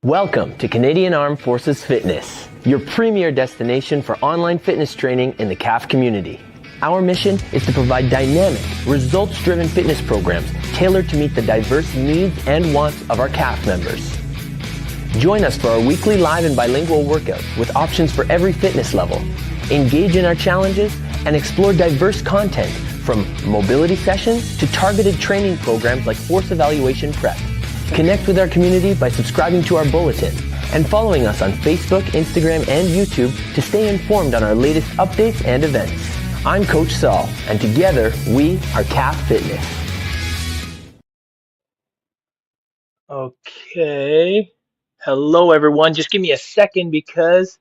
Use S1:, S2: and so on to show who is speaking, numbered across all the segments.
S1: Welcome to Canadian Armed Forces Fitness, your premier destination for online fitness training in the CAF community. Our mission is to provide dynamic, results-driven fitness programs tailored to meet the diverse needs and wants of our CAF members. Join us for our weekly live and bilingual workouts with options for every fitness level. Engage in our challenges and explore diverse content from mobility sessions to targeted training programs like force evaluation prep. Connect with our community by subscribing to our bulletin and following us on Facebook, Instagram, and YouTube to stay informed on our latest updates and events. I'm Coach Saul, and together we are CAF Fitness.
S2: Okay. Hello, everyone. Just give me a second because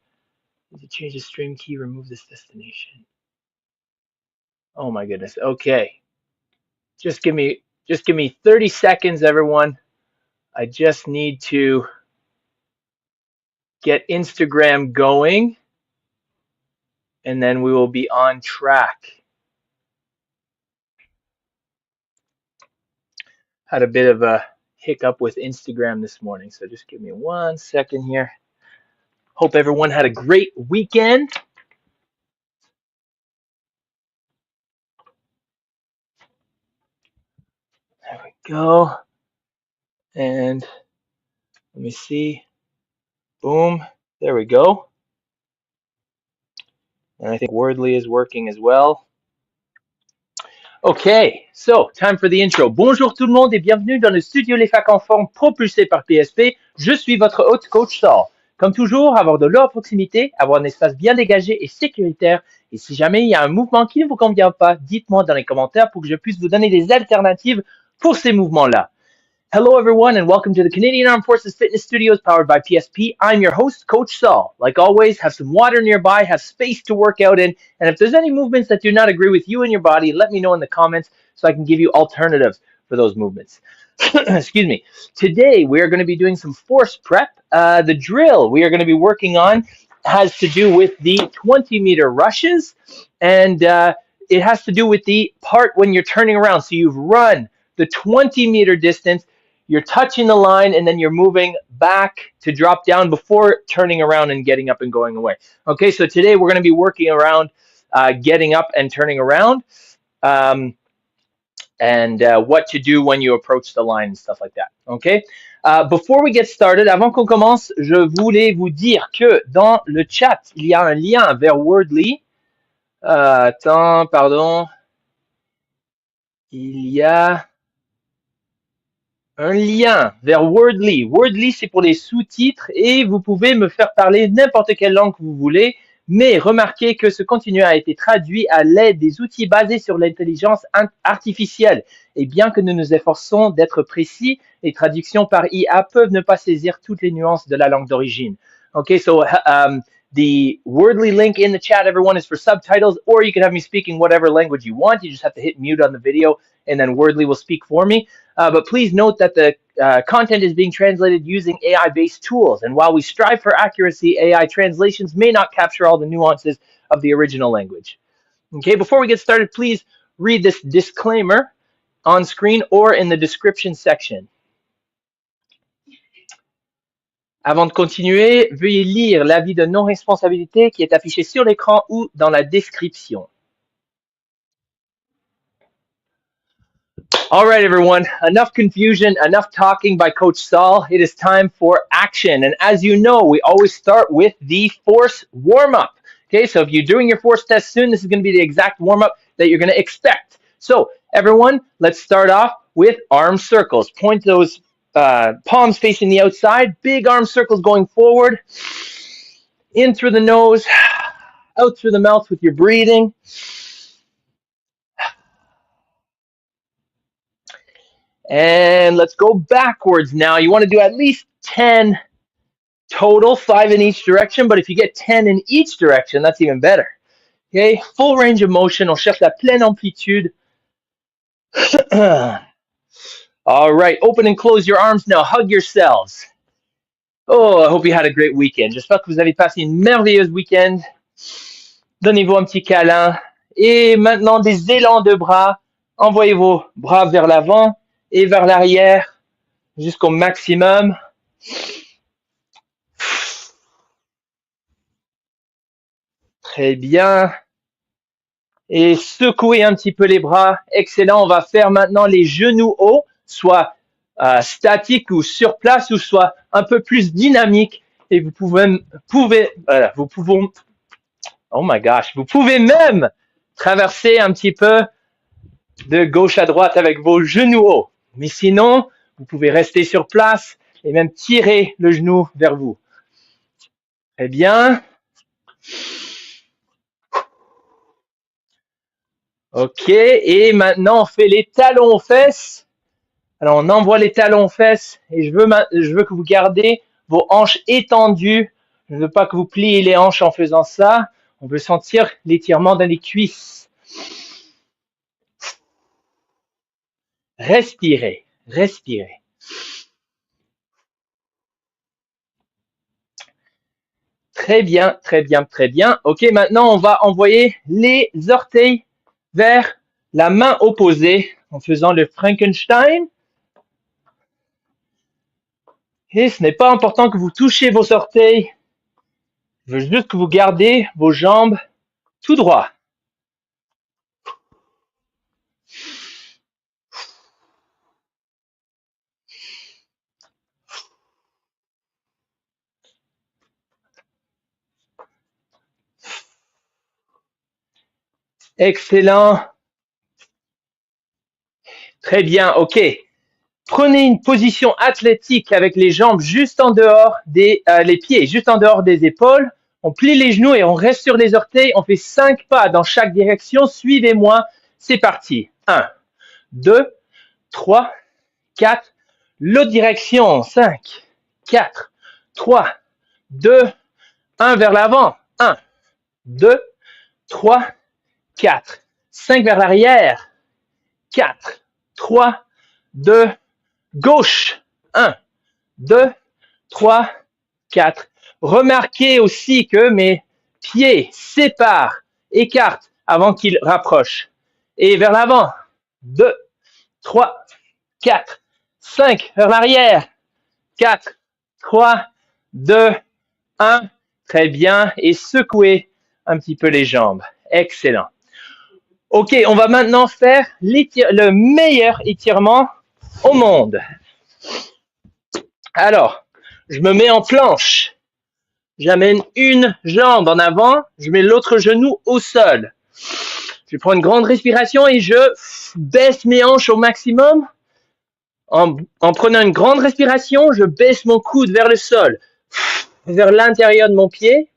S2: I need to change the stream key, remove this destination. Oh my goodness. Okay. Just give me 30 seconds, everyone. I just need to get Instagram going, and then we will be on track. Had a bit of a hiccup with Instagram this morning, so just give me 1 second here. Hope everyone had a great weekend. There we go. And let me see. Boom. There we go. And I think Wordly is working as well. Okay, so time for the intro. Bonjour tout le monde et bienvenue dans le studio Les Facs en forme propulsé par PSP. Je suis votre hôte coach Saul. Comme toujours, avoir de l'eau à proximité, avoir un espace bien dégagé et sécuritaire. Et si jamais il y a un mouvement qui ne vous convient pas, dites-moi dans les commentaires pour que je puisse vous donner des alternatives pour ces mouvements-là. Hello, everyone, and welcome to the Canadian Armed Forces Fitness Studios powered by PSP. I'm your host, Coach Saul. Like always, have some water nearby, have space to work out in, and if there's any movements that do not agree with you and your body, let me know in the comments so I can give you alternatives for those movements. Excuse me. Today, we are going to be doing some force prep. The drill we are going to be working on has to do with the 20-meter rushes, and it has to do with the part when you're turning around. So you've run the 20-meter distance, you're touching the line, and then you're moving back to drop down before turning around and getting up and going away. Okay, so today we're going to be working around getting up and turning around, and what to do when you approach the line and stuff like that. Okay, before we get started, avant qu'on commence, je voulais vous dire que dans le chat, il y a un lien vers Wordly. Attends, pardon. Il y a un lien vers Wordly. Wordly, c'est pour les sous-titres et vous pouvez me faire parler n'importe quelle langue que vous voulez, mais remarquez que ce contenu a été traduit à l'aide des outils basés sur l'intelligence artificielle. Et bien que nous nous efforçons d'être précis, les traductions par IA peuvent ne pas saisir toutes les nuances de la langue d'origine. Okay, so the Wordly link in the chat, everyone, is for subtitles, or you can have me speaking whatever language you want. You just have to hit mute on the video, and then Wordly will speak for me. But please note that the content is being translated using AI-based tools. And while we strive for accuracy, AI translations may not capture all the nuances of the original language. Okay, before we get started, please read this disclaimer on screen or in the description section. Avant de continuer, veuillez lire l'avis de non-responsabilité qui est affiché sur l'écran ou dans la description. All right, everyone, enough confusion, enough talking by Coach Saul. It is time for action. And as you know, we always start with the force warm-up. Okay, so if you're doing your force test soon, this is going to be the exact warm-up that you're going to expect. So everyone, let's start off with arm circles. Point those palms facing the outside, big arm circles going forward, in through the nose, out through the mouth with your breathing. And let's go backwards now. You want to do at least 10 total, 5 in each direction, but if you get 10 in each direction, that's even better. Okay, full range of motion. On cherche la pleine amplitude. All right, open and close your arms now. Hug yourselves. Oh, I hope you had a great weekend. J'espère que vous avez passé une merveilleuse week-end. Donnez-vous un petit câlin. Et maintenant, des élans de bras. Envoyez vos bras vers l'avant et vers l'arrière jusqu'au maximum. Très bien. Et secouez un petit peu les bras. Excellent. On va faire maintenant les genoux hauts, soit statiques ou sur place, ou soit un peu plus dynamiques. Et vous oh my gosh, vous pouvez même traverser un petit peu de gauche à droite avec vos genoux hauts. Mais sinon, vous pouvez rester sur place et même tirer le genou vers vous. Très bien. OK. Et maintenant, on fait les talons aux fesses. Alors, on envoie les talons aux fesses et je veux que vous gardez vos hanches étendues. Je ne veux pas que vous pliez les hanches en faisant ça. On veut sentir l'étirement dans les cuisses. Respirez, respirez. Très bien, très bien, très bien. OK, maintenant, on va envoyer les orteils vers la main opposée en faisant le Frankenstein. Et ce n'est pas important que vous touchiez vos orteils. Je veux juste que vous gardez vos jambes tout droit. Excellent. Très bien, OK. Prenez une position athlétique avec les jambes juste en dehors les pieds juste en dehors des épaules. On plie les genoux et on reste sur les orteils. On fait 5 pas dans chaque direction. Suivez-moi. C'est parti. 1, 2, 3, 4. L'autre direction. 5, 4, 3, 2, 1 vers l'avant. 1, 2, 3, 4. 5 vers l'arrière. 4, 3, 2, gauche. 1, 2, 3, 4. Remarquez aussi que mes pieds séparent, écartent avant qu'ils rapprochent. Et vers l'avant. 2, 3, 4, 5. Vers l'arrière. 4, 3, 2, 1. Très bien. Et secouez un petit peu les jambes. Excellent. OK, on va maintenant faire le meilleur étirement au monde. Alors, je me mets en planche. J'amène une jambe en avant, je mets l'autre genou au sol. Je prends une grande respiration et je baisse mes hanches au maximum. En prenant une grande respiration, je baisse mon coude vers le sol, vers l'intérieur de mon pied.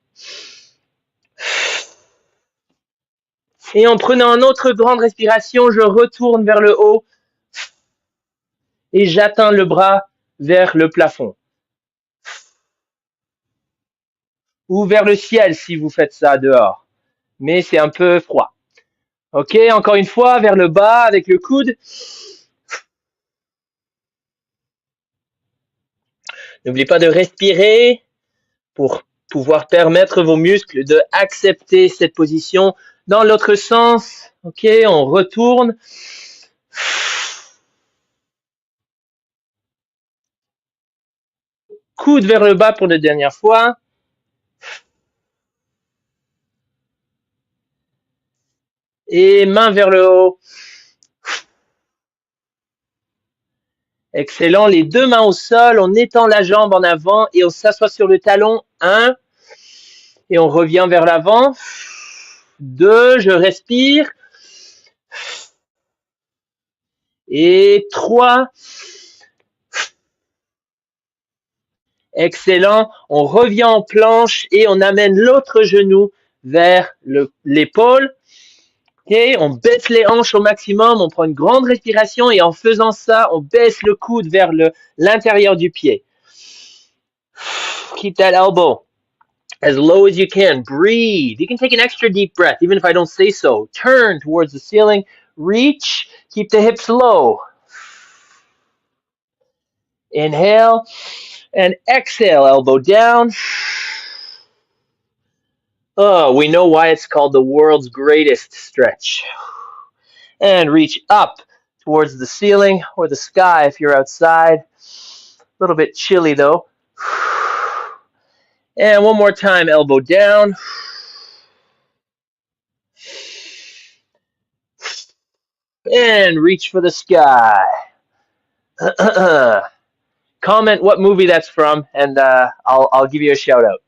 S2: Et en prenant une autre grande respiration, je retourne vers le haut et j'atteins le bras vers le plafond. Ou vers le ciel si vous faites ça dehors. Mais c'est un peu froid. OK, encore une fois, vers le bas avec le coude. N'oubliez pas de respirer pour pouvoir permettre vos muscles d'accepter cette position. Dans l'autre sens, OK, on retourne. Coude vers le bas pour la dernière fois. Et main vers le haut. Excellent. Les deux mains au sol, on étend la jambe en avant et on s'assoit sur le talon. 1. Et on revient vers l'avant. 2. Je respire. Et 3. Excellent. On revient en planche et on amène l'autre genou vers l'épaule. Okay. On baisse les hanches au maximum, on prend une grande respiration et en faisant ça, on baisse le coude vers l'intérieur du pied. Keep that elbow as low as you can. Breathe. You can take an extra deep breath, even if I don't say so. Turn towards the ceiling. Reach. Keep the hips low. Inhale and exhale, elbow down. Oh, we know why it's called the world's greatest stretch. And reach up towards the ceiling or the sky if you're outside. A little bit chilly though. And one more time, elbow down. and reach for the sky. Comment what movie that's from, and I'll give you a shout out.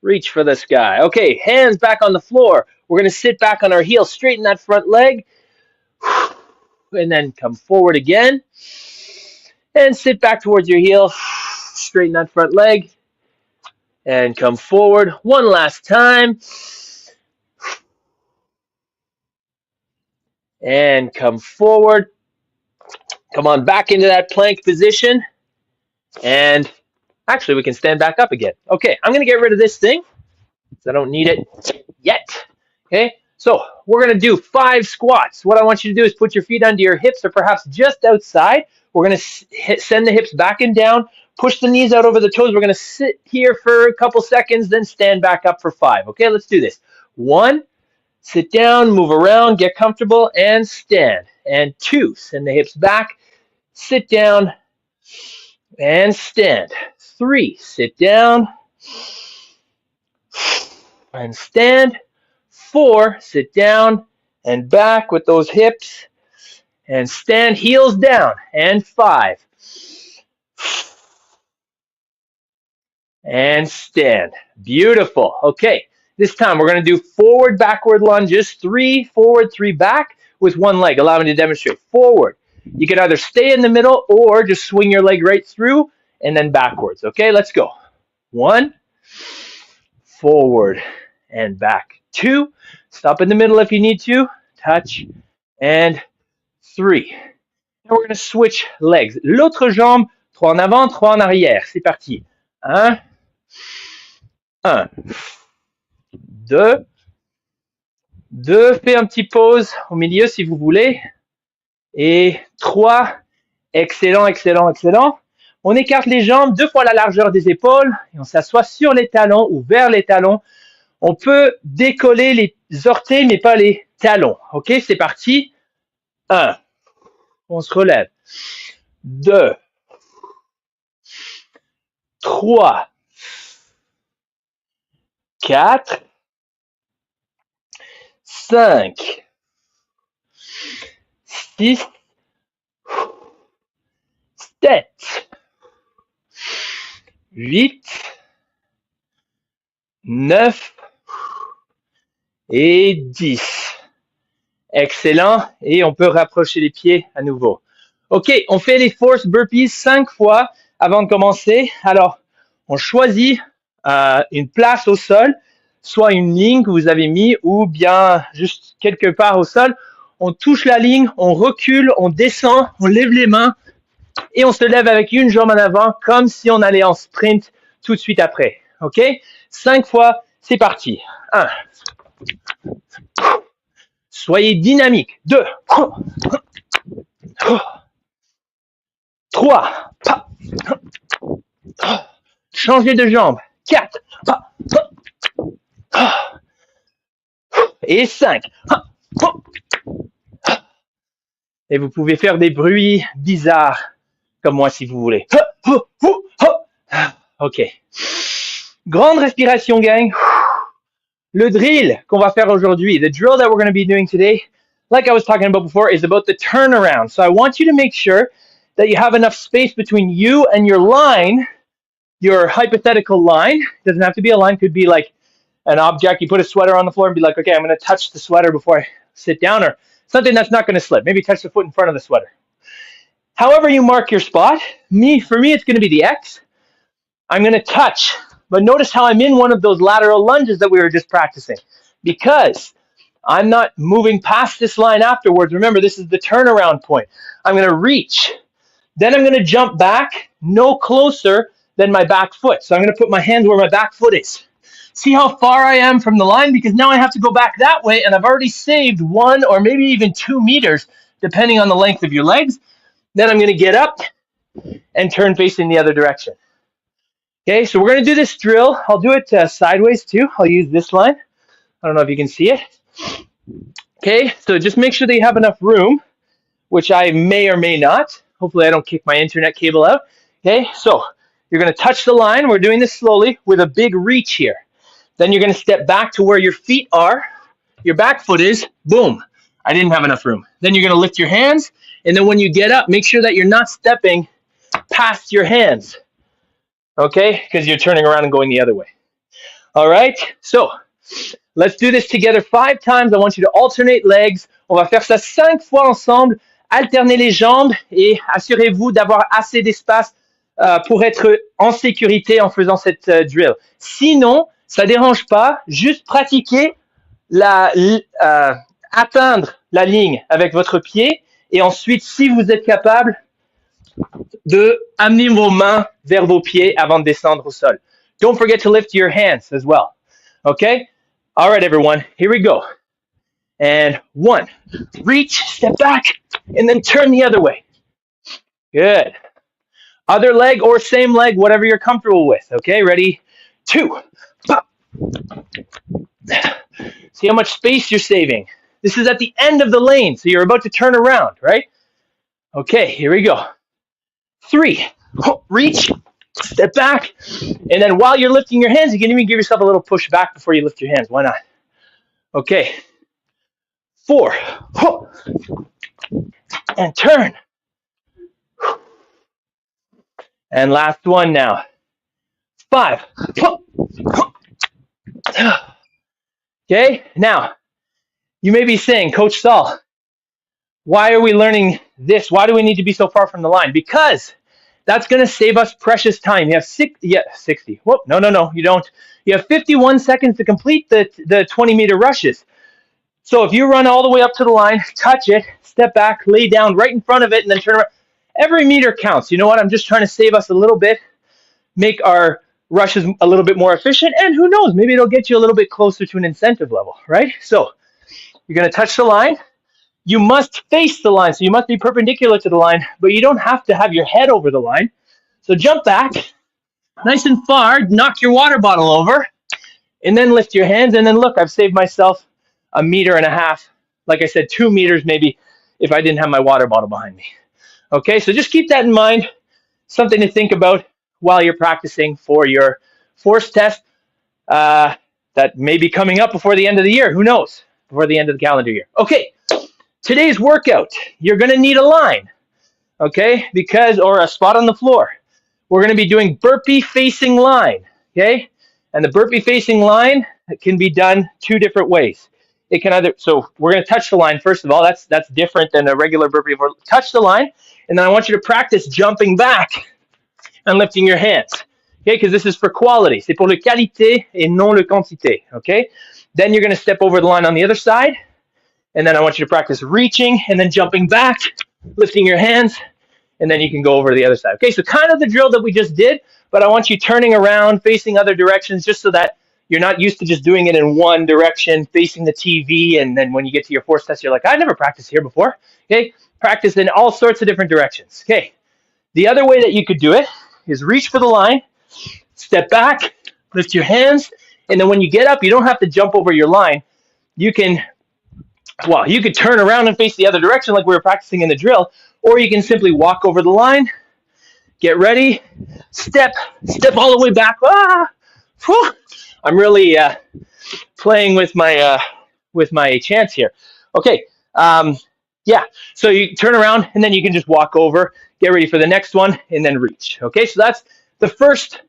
S2: Reach for the sky. Okay, hands back on the floor. We're going to sit back on our heels, straighten that front leg, and then come forward again. And sit back towards your heel, straighten that front leg, and come forward. One last time. And come forward. Come on back into that plank position. And actually, we can stand back up again. Okay, I'm going to get rid of this thing because I don't need it yet. Okay, so we're going to do 5 squats. What I want you to do is put your feet under your hips or perhaps just outside. We're going to send the hips back and down. Push the knees out over the toes. We're going to sit here for a couple seconds, then stand back up for 5. Okay, let's do this. 1, sit down, move around, get comfortable, and stand. And 2, send the hips back, sit down, and stand. 3, sit down, and stand. 4, sit down and back with those hips, and stand, heels down. And 5. And stand. Beautiful. Okay, this time we're going to do forward, backward lunges. 3 forward, 3 back with one leg. Allow me to demonstrate. Forward. You can either stay in the middle or just swing your leg right through and then backwards. Okay, let's go. 1, forward and back. 2, stop in the middle if you need to. Touch. And 3. And we're going to switch legs. L'autre jambe, 3 en avant, 3 en arrière. C'est parti. 1, 1, 2, 2, fais un petit pause au milieu si vous voulez, et 3, excellent, excellent, excellent. On écarte les jambes 2 fois la largeur des épaules, et on s'assoit sur les talons ou vers les talons. On peut décoller les orteils, mais pas les talons. Ok, c'est parti. 1, on se relève. 2, 3, 4, 5, 6, 7, 8, 9 et 10. Excellent. Et on peut rapprocher les pieds à nouveau. OK, on fait les force burpees 5 fois avant de commencer. Alors, on choisit une place au sol, soit une ligne que vous avez mis ou bien juste quelque part au sol. On touche la ligne, on recule, on descend, on lève les mains et on se lève avec une jambe en avant comme si on allait en sprint tout de suite après. OK? 5 fois, c'est parti. 1. Soyez dynamique. 2. 3. Changez de jambe. 4. Et 5. Et vous pouvez faire des bruits bizarres comme moi si vous voulez. OK. Grande respiration, gang. Le drill qu'on va faire aujourd'hui, the drill that we're going to be doing today, like I was talking about before, is about the turnaround. So I want you to make sure that you have enough space between you and your line, your hypothetical line. It doesn't have to be a line, could be like an object. You put a sweater on the floor and be like, okay, I'm going to touch the sweater before I sit down, or something that's not going to slip. Maybe touch the foot in front of the sweater. However you mark your spot, for me, it's going to be the X. I'm going to touch. But notice how I'm in one of those lateral lunges that we were just practicing, because I'm not moving past this line afterwards. Remember, this is the turnaround point. I'm going to reach. Then I'm going to jump back no closer than my back foot. So I'm going to put my hands where my back foot is. See how far I am from the line? Because now I have to go back that way, and I've already saved 1 or maybe even 2 meters, depending on the length of your legs. Then I'm going to get up and turn facing the other direction. Okay, so we're going to do this drill. I'll do it sideways too. I'll use this line. I don't know if you can see it. Okay, so just make sure that you have enough room, which I may or may not. Hopefully I don't kick my internet cable out. Okay, so you're going to touch the line. We're doing this slowly with a big reach here. Then you're going to step back to where your feet are. Your back foot is. Boom. I didn't have enough room. Then you're going to lift your hands, and then when you get up, make sure that you're not stepping past your hands, okay? Because you're turning around and going the other way. All right, so let's do this together 5 times. I want you to alternate legs. On va faire ça 5 fois ensemble. Alternez les jambes et assurez-vous d'avoir assez d'espace pour être en sécurité en faisant cette drill. Sinon, ça ne dérange pas, juste pratiquez atteindre la ligne avec votre pied et ensuite, si vous êtes capable, de amener vos mains vers vos pieds avant de descendre au sol. Don't forget to lift your hands as well. Okay? All right, everyone, here we go. And 1, reach, step back, and then turn the other way. Good. Other leg or same leg, whatever you're comfortable with. Okay, ready? 2, pop. See how much space you're saving. This is at the end of the lane, so you're about to turn around, right? Okay, here we go. 3, reach, step back, and then while you're lifting your hands, you can even give yourself a little push back before you lift your hands. Why not? Okay. 4, and turn. And last one now. 5. Okay, now, you may be saying, Coach Saul, why are we learning this? Why do we need to be so far from the line? Because that's going to save us precious time. You have 60. Whoop, no, you don't. You have 51 seconds to complete the 20-meter rushes. So if you run all the way up to the line, touch it, step back, lay down right in front of it, and then turn around. Every meter counts. You know what? I'm just trying to save us a little bit, make our rushes a little bit more efficient, and who knows, maybe it'll get you a little bit closer to an incentive level, right? So you're going to touch the line. You must face the line, so you must be perpendicular to the line, but you don't have to have your head over the line. So jump back, nice and far, knock your water bottle over, and then lift your hands, and then look, I've saved myself 1.5 meters. Like I said, 2 meters maybe if I didn't have my water bottle behind me. Okay, so just keep that in mind, something to think about while you're practicing for your force test that may be coming up before the end of the year. Who knows? Before the end of the calendar year. Okay, today's workout, you're going to need a line, okay, or a spot on the floor. We're going to be doing burpee facing line, okay, and the burpee facing line can be done 2 different ways. It can either, so we're going to touch the line first of all. That's different than a regular burpee. Touch the line, and then I want you to practice jumping back and lifting your hands, okay? Because this is for quality. C'est pour le qualité et non le quantité, okay? Then you're going to step over the line on the other side, and then I want you to practice reaching and then jumping back, lifting your hands, and then you can go over to the other side. Okay, so kind of the drill that we just did, but I want you turning around, facing other directions, just so that you're not used to just doing it in one direction, facing the TV, and then when you get to your force test, you're like, I never practiced here before. Okay, practice in all sorts of different directions. Okay, the other way that you could do it is reach for the line, step back, lift your hands, and then when you get up, you don't have to jump over your line. You can turn around and face the other direction like we were practicing in the drill, or you can simply walk over the line, get ready, step all the way back. Whew. I'm really playing with my chants here. Okay, yeah, so you turn around and then you can just walk over, get ready for the next one, and then reach. Okay, so that's the first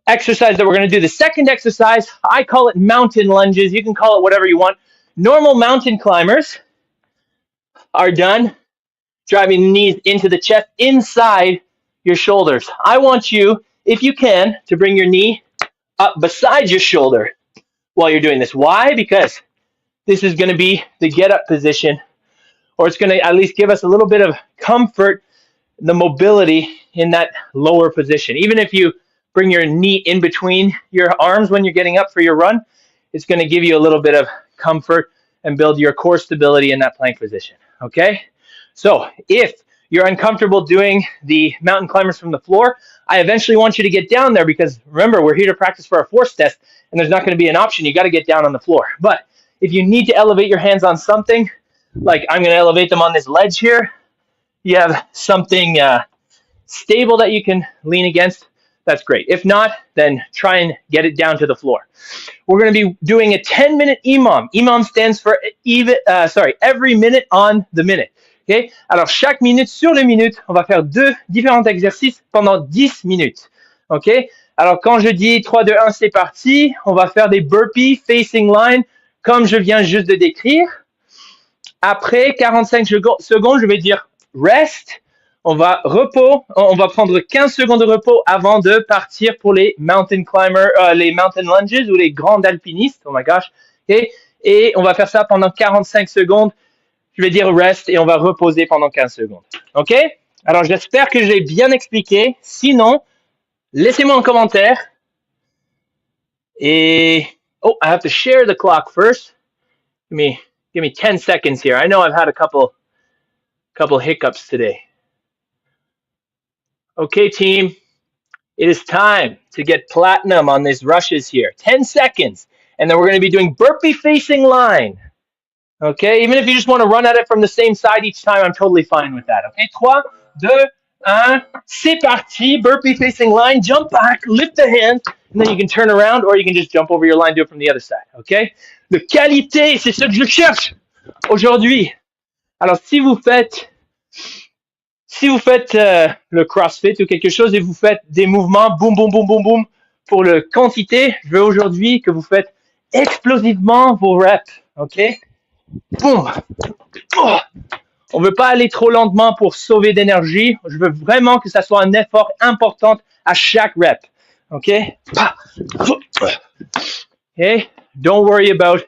S2: exercise that we're going to do. The second exercise, I call it mountain lunges. You can call it whatever you want. Normal mountain climbers are done driving the knees into the chest, inside your shoulders. I want you, if you can, to bring your knee up beside your shoulder while you're doing this. Why? Because this is going to be the get-up position, or it's going to at least give us a little bit of comfort, the mobility in that lower position. Even if you bring your knee in between your arms when you're getting up for your run, it's going to give you a little bit of comfort and build your core stability in that plank position. Okay? So if you're uncomfortable doing the mountain climbers from the floor, I eventually want you to get down there, because remember, we're here to practice for our force test, and there's not going to be an option. You got to get down on the floor. But if you need to elevate your hands on something, like I'm going to elevate them on this ledge here, you have something stable that you can lean against. that's great. If not, then try and get it down to the floor. We're going to be doing a 10-minute EMOM. EMOM stands for every minute on the minute. Okay? Alors, chaque minute sur les minutes, on va faire 2 différents exercices pendant 10 minutes. OK? Alors, quand je dis 3, 2, 1, c'est parti, on va faire des burpees facing line, comme je viens juste de décrire. Après 45 secondes, je vais dire rest. On va prendre 15 secondes de repos avant de partir pour les mountain climbers, les mountain lunges ou les grands alpinistes. Oh my gosh. Okay? Et on va faire ça pendant 45 secondes. Je vais dire rest et on va reposer pendant 15 secondes. OK? Alors, j'espère que j'ai bien expliqué. Sinon, laissez-moi un commentaire. Et I have to share the clock first. Give me 10 seconds here. I know I've had a couple hiccups today. Okay, team. It is time to get platinum on these rushes here. 10 seconds. And then we're going to be doing burpee facing line. Okay, even if you just want to run at it from the same side each time, I'm totally fine with that. Okay, 3, 2, 1, c'est parti. Burpee facing line, jump back, lift the hands, and then you can turn around or you can just jump over your line, do it from the other side. Okay, de qualité, c'est ce que je cherche aujourd'hui. Alors, si vous faites le CrossFit ou quelque chose et vous faites des mouvements boum, boum, boum, boum, boum pour le quantité, je veux aujourd'hui que vous faites explosivement vos reps. OK? Boum! Oh! On ne veut pas aller trop lentement pour sauver d'énergie. Je veux vraiment que ça soit un effort important à chaque rep. OK? Okay? Don't worry about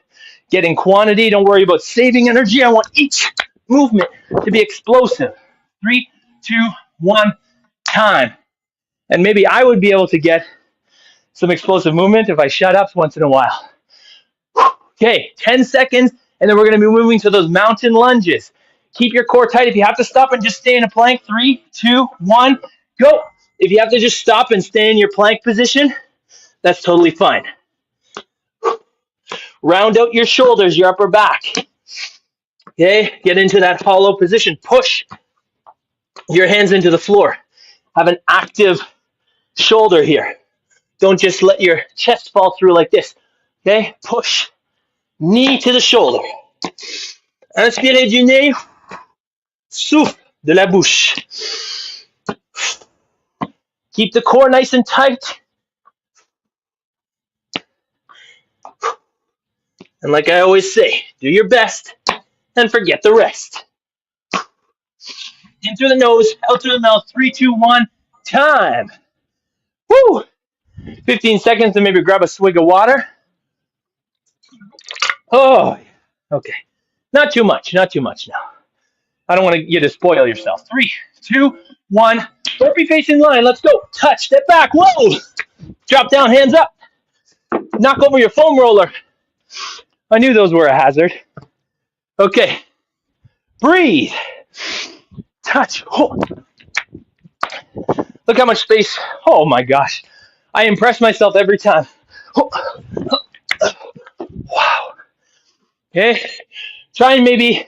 S2: getting quantity. Don't worry about saving energy. I want each movement to be explosive. 3, 2, 1, time. And maybe I would be able to get some explosive movement if I shut up once in a while. Okay, 10 seconds, and then we're going to be moving to those mountain lunges. Keep your core tight. If you have to stop and just stay in a plank, 3, 2, 1, go. If you have to just stop and stay in your plank position, that's totally fine. Round out your shoulders, your upper back. Okay, get into that hollow position. Push your hands into the floor. Have an active shoulder here. Don't just let your chest fall through like this. Okay, push. Knee to the shoulder. Inspirez du nez. Souffle de la bouche. Keep the core nice and tight. And like I always say, do your best and forget the rest. In through the nose, out through the mouth. 3, 2, 1, time. Woo! 15 seconds to maybe grab a swig of water. Oh, okay. Not too much now. I don't want you to spoil yourself. 3, 2, 1. Burpee facing line. Let's go. Touch. Step back. Whoa. Drop down. Hands up. Knock over your foam roller. I knew those were a hazard. Okay. Breathe. Touch. Oh. Look how much space. Oh my gosh. I impress myself every time. Oh. Wow. Okay. Try and maybe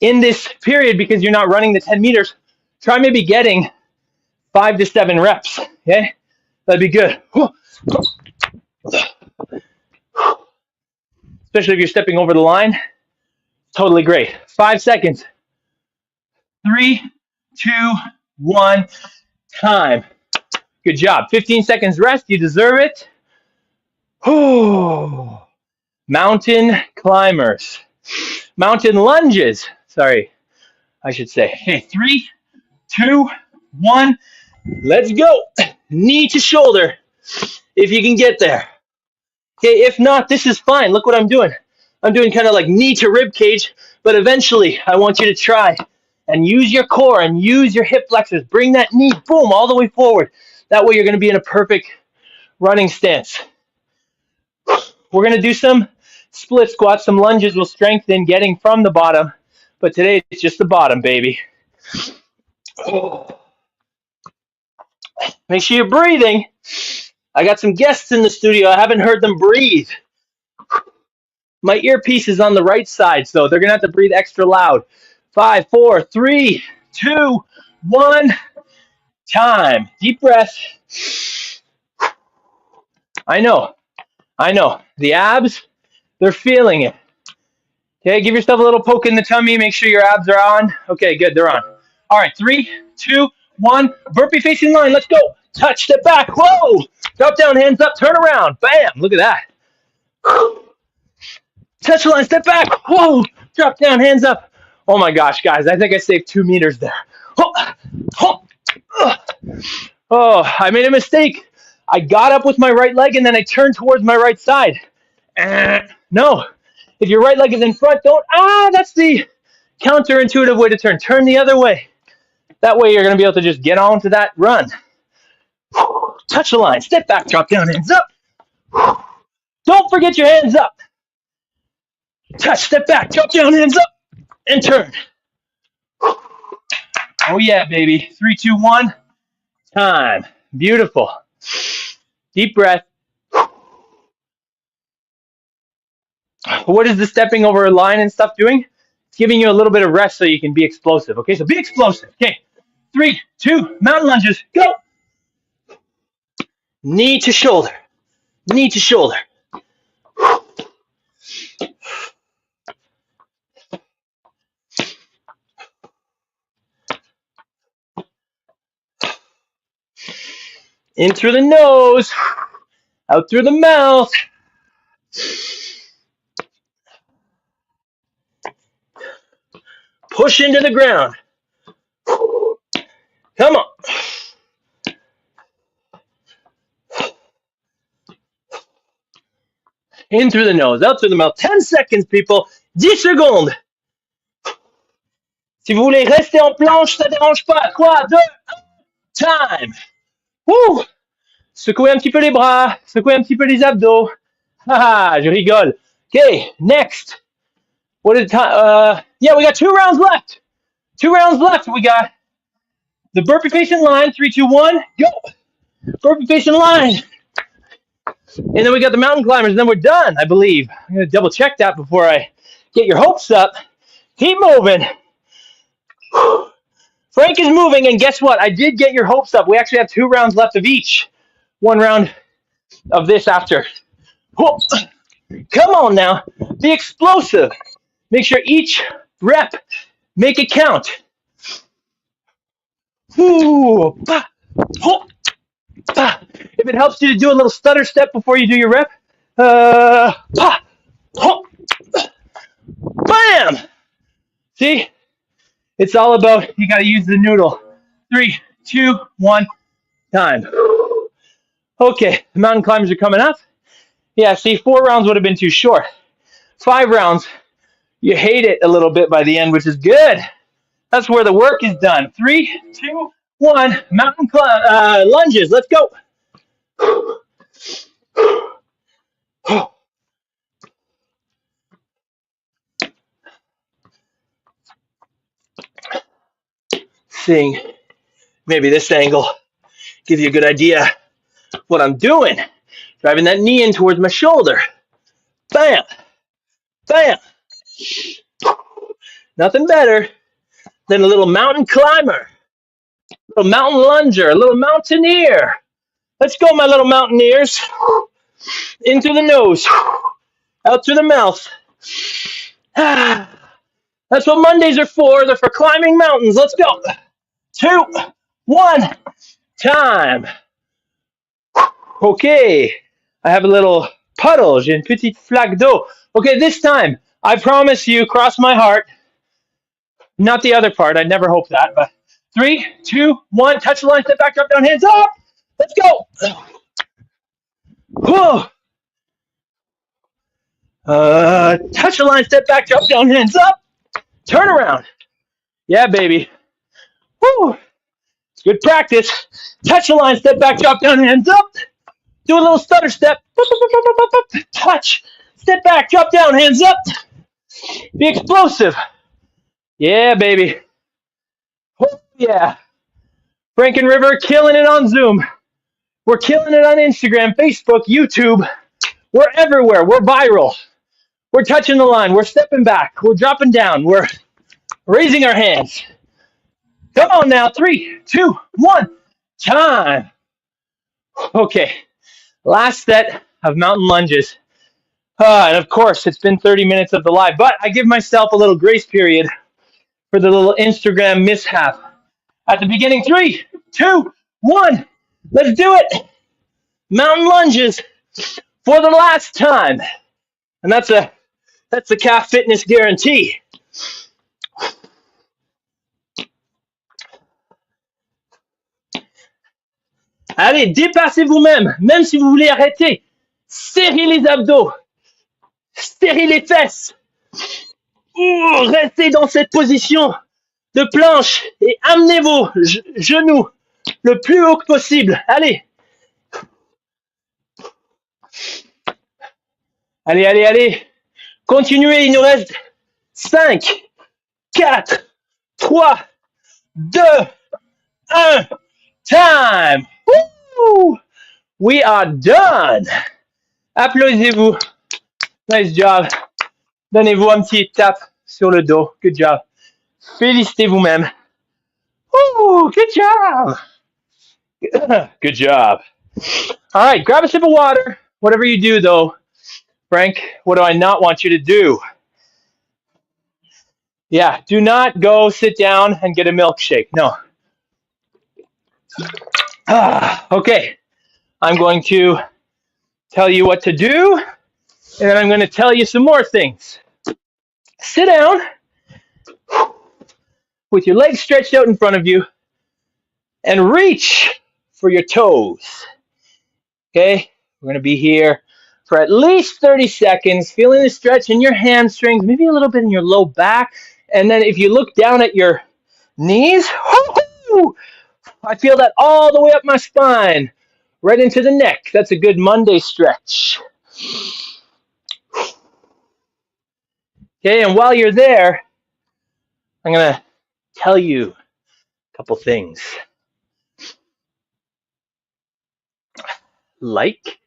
S2: in this period, because you're not running the 10 meters, try maybe getting 5 to 7 reps. Okay. That'd be good. Especially if you're stepping over the line. Totally great. 5 seconds. 3, 2, 1, time. Good job. 15 seconds rest. You deserve it. Oh. Mountain climbers. Mountain lunges. Sorry, I should say. Okay, 3, 2, 1. Let's go. Knee to shoulder. If you can get there. Okay, if not, this is fine. Look what I'm doing. I'm doing kind of like knee to rib cage, but eventually I want you to try and use your core and use your hip flexors. Bring that knee, boom, all the way forward. That way you're going to be in a perfect running stance. We're going to do some split squats. Some lunges will strengthen getting from the bottom, but today it's just the bottom, baby. Make sure you're breathing. I got some guests in the studio. I haven't heard them breathe. My earpiece is on the right side, so they're going to have to breathe extra loud. 5, 4, 3, 2, 1. Time. Deep breath. I know. The abs, they're feeling it. Okay, give yourself a little poke in the tummy. Make sure your abs are on. Okay, good, they're on. All right, 3, 2, 1. Burpee facing line. Let's go. Touch, step back. Whoa. Drop down, hands up, turn around. Bam. Look at that. Touch the line, step back. Whoa. Drop down, hands up. Oh my gosh, guys, I think I saved 2 meters there. Oh, I made a mistake. I got up with my right leg and then I turned towards my right side. No. If your right leg is in front, don't. That's the counterintuitive way to turn. Turn the other way. That way you're going to be able to just get on to that run. Touch the line. Step back. Drop down. Hands up. Don't forget your hands up. Touch. Step back. Drop down. Hands up. And turn. Oh, yeah, baby. 3, 2, 1. Time. Beautiful. Deep breath. What is the stepping over a line and stuff doing? It's giving you a little bit of rest so you can be explosive. Okay, so be explosive. Okay, 3, 2, mountain lunges, go. Knee to shoulder, knee to shoulder. In through the nose, out through the mouth. Push into the ground. Come on. In through the nose, out through the mouth. 10 seconds, people. 10 secondes. Si vous voulez rester en planche, ça ne dérange pas. 3, 2, time. Woo! Secouez un petit peu les bras, secouez un petit peu les abdos. Je rigole. Okay, next. What is time? Yeah, we got 2 rounds left. 2 rounds left. We got the burpee facing line. 3, 2, 1, go. Burpee facing line. And then we got the mountain climbers, and then we're done, I believe. I'm going to double check that before I get your hopes up. Keep moving. Frank is moving, and guess what? I did get your hopes up. We actually have 2 rounds left of each. 1 round of this after. Come on now. Be explosive. Make sure each rep, make it count. If it helps you to do a little stutter step before you do your rep, bam! See? It's all about, you got to use the noodle. 3, 2, 1, time. Okay, the mountain climbers are coming up. Yeah, see, 4 rounds would have been too short. 5 rounds, you hate it a little bit by the end, which is good. That's where the work is done. 3, 2, 1, mountain lunges. Let's go. Seeing maybe this angle gives you a good idea what I'm doing. Driving that knee in towards my shoulder. Bam. Bam. Nothing better than a little mountain climber, a little mountain lunger, a little mountaineer. Let's go, my little mountaineers. In through the nose, out through the mouth. That's what Mondays are for. They're for climbing mountains. Let's go. 2, 1, time. Okay, I have a little puddle. J'ai une petite flaque d'eau. Okay, this time, I promise you, cross my heart. Not the other part. I never hope that. But 3, 2, 1, touch the line, step back, drop down, hands up. Let's go. Whoa. Touch the line, step back, drop down, hands up. Turn around. Yeah, baby. Woo. It's good practice. Touch the line, step back, drop down, hands up. Do a little stutter step. Touch. Step back, drop down, hands up. Be explosive. Yeah, baby. Oh, yeah. Frank and River killing it on Zoom. We're killing it on Instagram, Facebook, YouTube. We're everywhere. We're viral. We're touching the line. We're stepping back. We're dropping down. We're raising our hands. Come on now. 3, 2, 1. Time. Okay, last set of mountain lunges. And of course, it's been 30 minutes of the live, but I give myself a little grace period for the little Instagram mishap. At the beginning, 3, 2, 1, let's do it. Mountain lunges for the last time. And that's the calf fitness guarantee. Allez, dépassez vous-même, même si vous voulez arrêter. Serrez les abdos. Serrez les fesses. Restez dans cette position de planche et amenez vos genoux le plus haut que possible. Allez. Allez, allez, allez. Continuez, il nous reste 5, 4, 3, 2, 1. Time. Woo! We are done. Applaudissez-vous. Nice job. Donnez-vous un petit tape sur le dos. Good job. Félicitez vous-même. Woo! Good job. Good job. All right, grab a sip of water. Whatever you do, though, Frank, what do I not want you to do? Yeah, do not go sit down and get a milkshake. No. Okay, I'm going to tell you what to do, and then I'm going to tell you some more things. Sit down with your legs stretched out in front of you and reach for your toes. Okay, we're going to be here for at least 30 seconds, feeling the stretch in your hamstrings, maybe a little bit in your low back. And then if you look down at your knees, I feel that all the way up my spine, right into the neck. That's a good Monday stretch. Okay, and while you're there, I'm going to tell you a couple things. Like,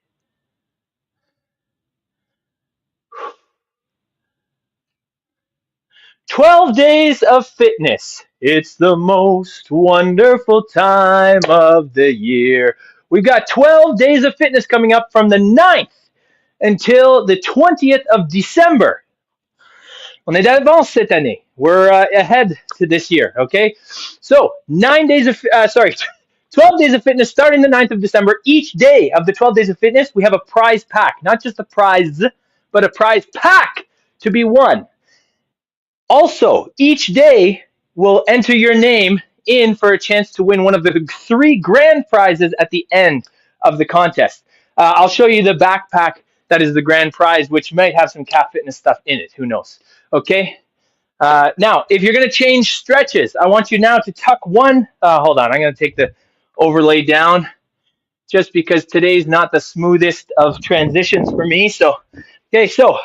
S2: 12 days of fitness. It's the most wonderful time of the year. We've got 12 days of fitness coming up from the 9th until the 20th of December. On est d'avance cette année. We're ahead to this year, okay? So, 12 days of fitness starting the 9th of December. Each day of the 12 days of fitness, we have a prize pack. Not just a prize, but a prize pack to be won. Also, each day will enter your name in for a chance to win one of the 3 grand prizes at the end of the contest. I'll show you the backpack that is the grand prize, which might have some calf fitness stuff in it. Who knows? Okay. Now, if you're going to change stretches, I want you now to tuck one. Hold on. I'm going to take the overlay down just because today's not the smoothest of transitions for me. So, okay. So,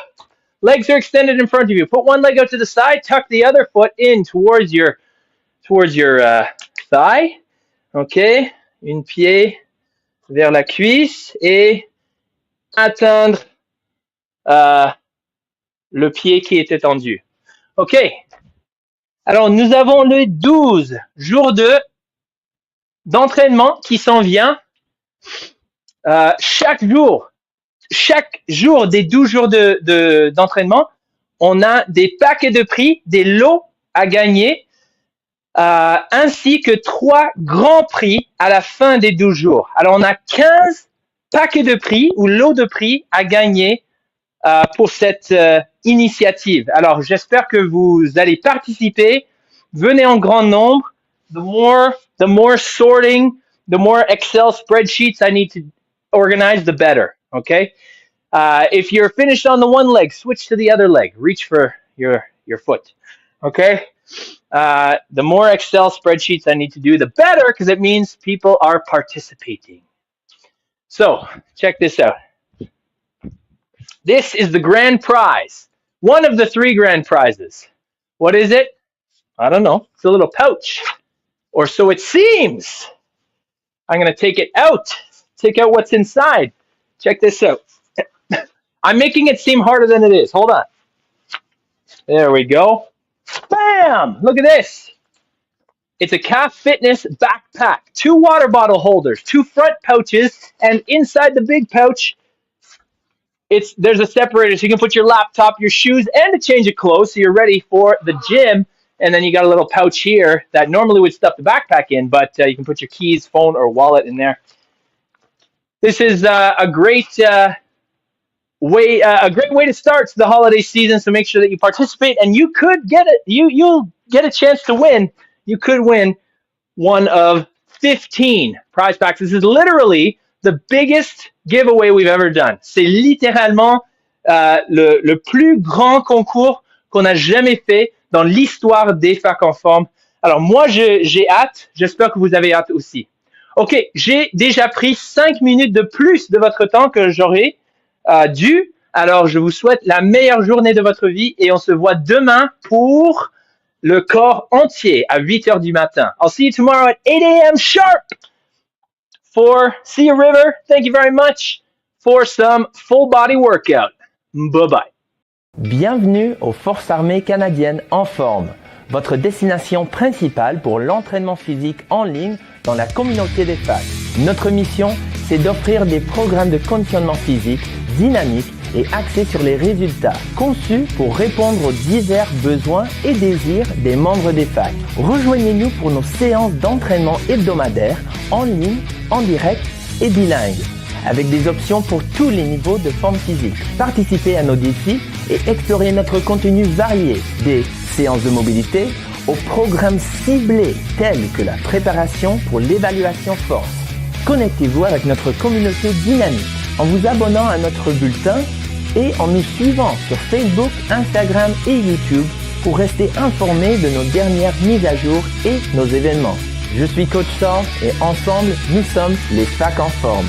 S2: legs are extended in front of you. Put one leg out to the side. Tuck the other foot in towards your thigh. Okay. Un pied vers la cuisse et atteindre le pied qui est étendu. OK. Alors, nous avons les 12 jours d'entraînement qui s'en vient. Chaque jour des 12 jours d'entraînement, on a des paquets de prix, des lots à gagner, ainsi que 3 grands prix à la fin des 12 jours. Alors, on a 15 paquets de prix ou lots de prix à gagner pour cette initiative. Alors, j'espère que vous allez participer. Venez en grand nombre. The more sorting, the more Excel spreadsheets I need to organize, the better. Okay? If you're finished on the one leg, switch to the other leg. Reach for your foot. Okay? The more Excel spreadsheets I need to do, the better, because it means people are participating. So, check this out. This is the grand prize. One of the 3 grand prizes. What is it? I don't know. It's a little pouch. Or so it seems. I'm going to take it out. Take out what's inside. Check this out. I'm making it seem harder than it is. Hold on. There we go. Bam! Look at this. It's a calf fitness backpack, 2 water bottle holders, 2 front pouches, and inside the big pouch, there's a separator so you can put your laptop, your shoes, and a change of clothes so you're ready for the gym. And then you got a little pouch here that normally would stuff the backpack in, but you can put your keys, phone, or wallet in there. This is a great way to start the holiday season. So make sure that you participate, and you could get it. You'll get a chance to win. You could win one of 15 prize packs. This is literally the biggest giveaway we've ever done. C'est littéralement le plus grand concours qu'on a jamais fait dans l'histoire des facs en forme. Alors moi, j'ai hâte. J'espère que vous avez hâte aussi. OK, j'ai déjà pris 5 minutes de plus de votre temps que j'aurais dû. Alors, je vous souhaite la meilleure journée de votre vie et on se voit demain pour le corps entier à 8 heures du matin. I'll see you tomorrow at 8 a.m. sharp see you, River. Thank you very much for some full body workout. Bye-bye.
S1: Bienvenue aux Forces armées canadiennes en forme, votre destination principale pour l'entraînement physique en ligne dans la communauté des facs. Notre mission, c'est d'offrir des programmes de conditionnement physique dynamiques et axés sur les résultats, conçus pour répondre aux divers besoins et désirs des membres des facs. Rejoignez-nous pour nos séances d'entraînement hebdomadaires, en ligne, en direct et bilingue, avec des options pour tous les niveaux de forme physique. Participez à nos défis et explorez notre contenu varié, des séances de mobilité aux programmes ciblés tels que la préparation pour l'évaluation force. Connectez-vous avec notre communauté dynamique en vous abonnant à notre bulletin et en nous suivant sur Facebook, Instagram et YouTube pour rester informé de nos dernières mises à jour et nos événements. Je suis Coach Thor et ensemble, nous sommes les facs en forme.